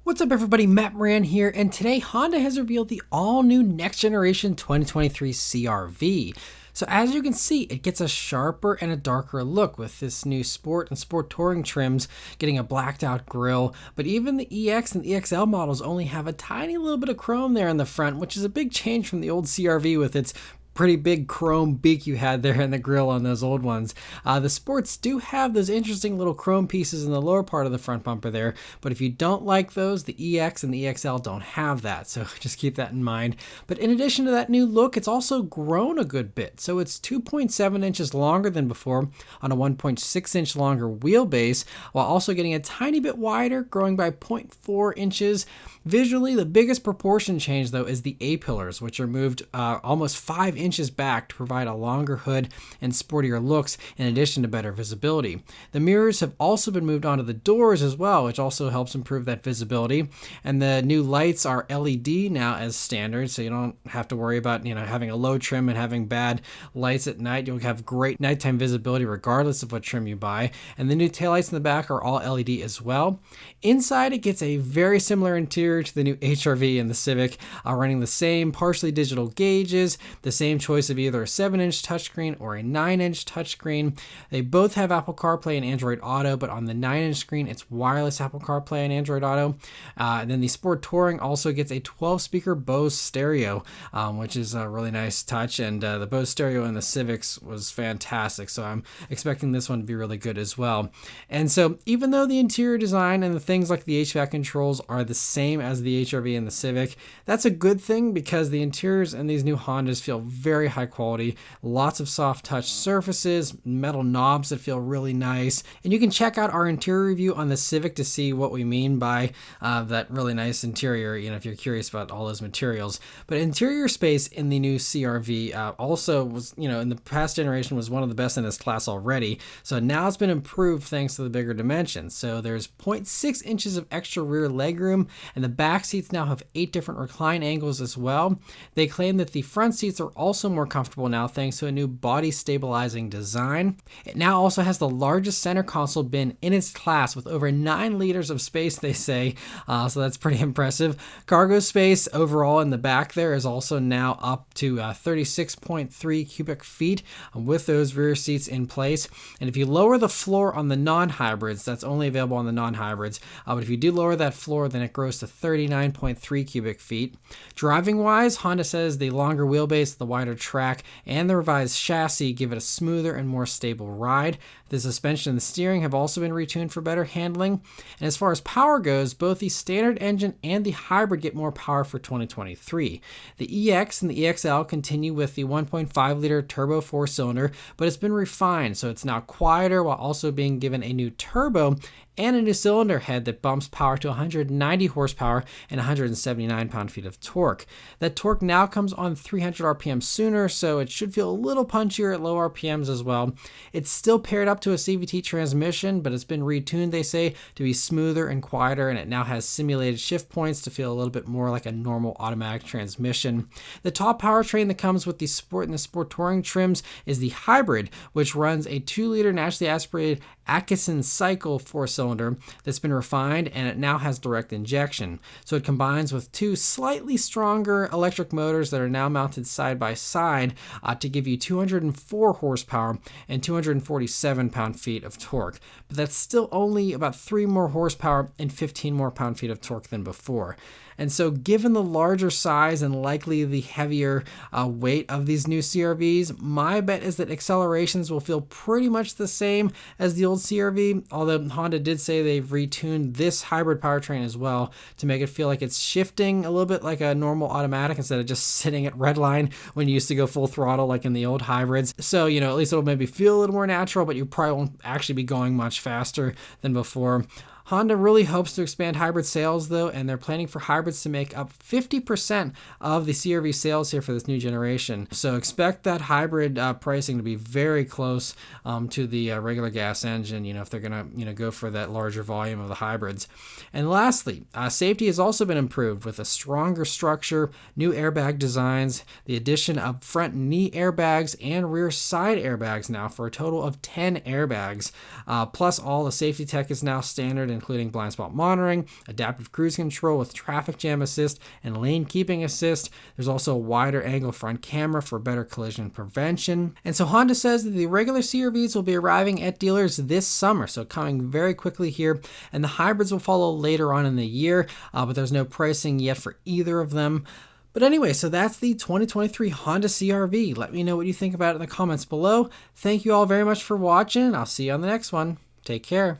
What's up everybody, Matt Maran here, and today Honda has revealed the all-new next generation 2023 CR-V. So as you can see, it gets a sharper and a darker look with this new Sport and Sport Touring trims getting a blacked out grille, but even the EX and the EXL models only have a tiny little bit of chrome there in the front, which is a big change from the old CR-V with its pretty big chrome beak you had there in the grille on those old ones. The Sports do have those interesting little chrome pieces in the lower part of the front bumper there, but if you don't like those, the EX and the EXL don't have that, so just keep that in mind. But in addition to that new look, it's also grown a good bit, so it's 2.7 inches longer than before on a 1.6 inch longer wheelbase, while also getting a tiny bit wider, growing by 0.4 inches. Visually, the biggest proportion change though is the A-pillars, which are moved almost 5 inches back to provide a longer hood and sportier looks in addition to better visibility. The mirrors have also been moved onto the doors as well, which also helps improve that visibility. And the new lights are LED now as standard, so you don't have to worry about having a low trim and having bad lights at night. You'll have great nighttime visibility regardless of what trim you buy. And the new taillights in the back are all LED as well. Inside, it gets a very similar interior to the new HR-V and the Civic, running the same partially digital gauges, the same choice of either a 7-inch touchscreen or a 9-inch touchscreen. They both have Apple CarPlay and Android Auto, but on the 9-inch screen, it's wireless Apple CarPlay and Android Auto. And then the Sport Touring also gets a 12-speaker Bose stereo, which is a really nice touch, and the Bose stereo in the Civics was fantastic, so I'm expecting this one to be really good as well. And so even though the interior design and the things like the HVAC controls are the same as the HR-V and the Civic, that's a good thing because the interiors in these new Hondas feel very high quality, lots of soft touch surfaces, metal knobs that feel really nice, and you can check out our interior review on the Civic to see what we mean by that really nice interior, if you're curious about all those materials. But interior space in the new CR-V also was, in the past generation was one of the best in its class already, so now it's been improved thanks to the bigger dimensions. So there's 0.6 inches of extra rear legroom, and the back seats now have 8 different recline angles as well. They claim that the front seats are also more comfortable now thanks to a new body stabilizing design. It now also has the largest center console bin in its class with over 9 liters of space, they say, so that's pretty impressive. Cargo space overall in the back there is also now up to 36.3 cubic feet with those rear seats in place. And if you lower the floor on the non-hybrids, that's only available on the non-hybrids, but if you do lower that floor, then it grows to 39.3 cubic feet. Driving wise, Honda says the longer wheelbase, the wider track, and the revised chassis give it a smoother and more stable ride. The suspension and the steering have also been retuned for better handling. And as far as power goes, both the standard engine and the hybrid get more power for 2023. The EX and the EXL continue with the 1.5 liter turbo 4-cylinder, but it's been refined, so it's now quieter while also being given a new turbo and a new cylinder head that bumps power to 190 horsepower and 179 pound-feet of torque. That torque now comes on 300 RPM sooner, so it should feel a little punchier at low RPMs as well. It's still paired up to a CVT transmission, but it's been retuned, they say, to be smoother and quieter, and it now has simulated shift points to feel a little bit more like a normal automatic transmission. The top powertrain that comes with the Sport and the Sport Touring trims is the hybrid, which runs a 2-liter naturally aspirated Atkinson cycle 4-cylinder that's been refined, and it now has direct injection. So it combines with 2 slightly stronger electric motors that are now mounted side by side to give you 204 horsepower and 247 pound-feet of torque. But that's still only about 3 more horsepower and 15 more pound-feet of torque than before. And so given the larger size and likely the heavier weight of these new CR-Vs, my bet is that accelerations will feel pretty much the same as the old CR-V, although Honda did say they've retuned this hybrid powertrain as well to make it feel like it's shifting a little bit like a normal automatic instead of just sitting at redline when you used to go full throttle like in the old hybrids. So, at least it'll maybe feel a little more natural, but you probably won't actually be going much faster than before. Honda really hopes to expand hybrid sales though, and they're planning for hybrids to make up 50% of the CR-V sales here for this new generation. So expect that hybrid pricing to be very close to the regular gas engine, if they're gonna go for that larger volume of the hybrids. And lastly, safety has also been improved with a stronger structure, new airbag designs, the addition of front knee airbags and rear side airbags now for a total of 10 airbags. Plus all the safety tech is now standard including blind spot monitoring, adaptive cruise control with traffic jam assist, and lane keeping assist. There's also a wider angle front camera for better collision prevention. And so Honda says that the regular CR-Vs will be arriving at dealers this summer, so coming very quickly here, and the hybrids will follow later on in the year, but there's no pricing yet for either of them. But anyway, so that's the 2023 Honda CR-V. Let me know what you think about it in the comments below. Thank you all very much for watching. I'll see you on the next one. Take care.